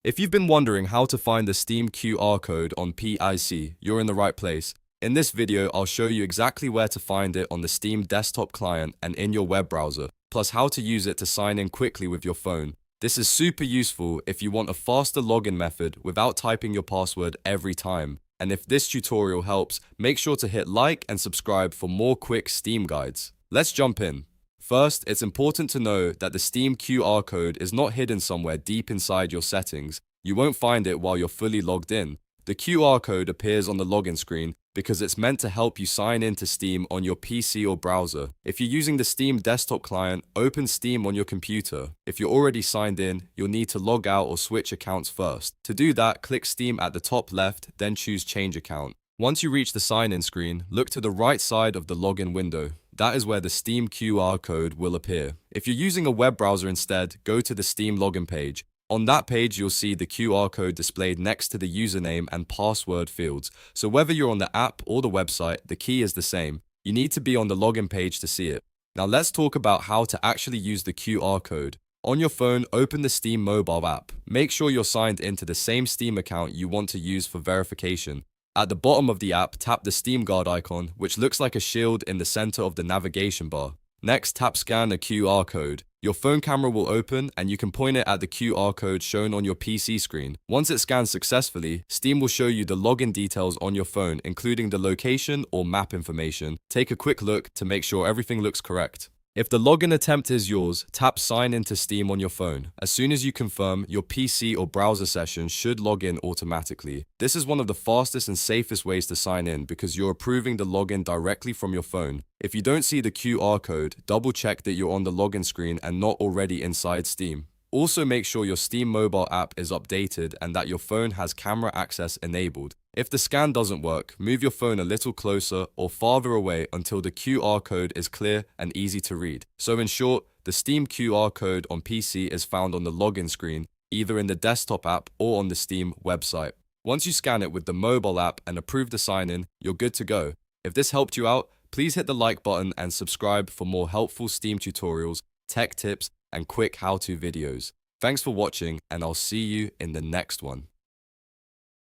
If you've been wondering how to find the Steam QR code on PIC, you're in the right place. In this video, I'll show you exactly where to find it on the Steam desktop client and in your web browser, plus how to use it to sign in quickly with your phone. This is super useful if you want a faster login method without typing your password every time. And if this tutorial helps, make sure to hit like and subscribe for more quick Steam guides. Let's jump in. First, it's important to know that the Steam QR code is not hidden somewhere deep inside your settings. You won't find it while you're fully logged in. The QR code appears on the login screen because it's meant to help you sign into Steam on your PC or browser. If you're using the Steam desktop client, open Steam on your computer. If you're already signed in, you'll need to log out or switch accounts first. To do that, click Steam at the top left, then choose Change Account. Once you reach the sign-in screen, look to the right side of the login window. That is where the Steam QR code will appear. If you're using a web browser instead, go to the Steam login page. On that page, you'll see the QR code displayed next to the username and password fields. So whether you're on the app or the website, the key is the same. You need to be on the login page to see it. Now let's talk about how to actually use the QR code. On your phone, open the Steam mobile app. Make sure you're signed into the same Steam account you want to use for verification. At the bottom of the app, tap the Steam Guard icon, which looks like a shield in the center of the navigation bar. Next, tap Scan the QR code. Your phone camera will open and you can point it at the QR code shown on your PC screen. Once it scans successfully, Steam will show you the login details on your phone, including the location or map information. Take a quick look to make sure everything looks correct. If the login attempt is yours, tap Sign into Steam on your phone. As soon as you confirm, your PC or browser session should log in automatically. This is one of the fastest and safest ways to sign in because you're approving the login directly from your phone. If you don't see the QR code, double check that you're on the login screen and not already inside Steam. Also make sure your Steam mobile app is updated and that your phone has camera access enabled. If the scan doesn't work, move your phone a little closer or farther away until the QR code is clear and easy to read. So in short, the Steam QR code on PC is found on the login screen, either in the desktop app or on the Steam website. Once you scan it with the mobile app and approve the sign-in, you're good to go. If this helped you out, please hit the like button and subscribe for more helpful Steam tutorials, tech tips, and quick how-to videos. Thanks for watching, and I'll see you in the next one.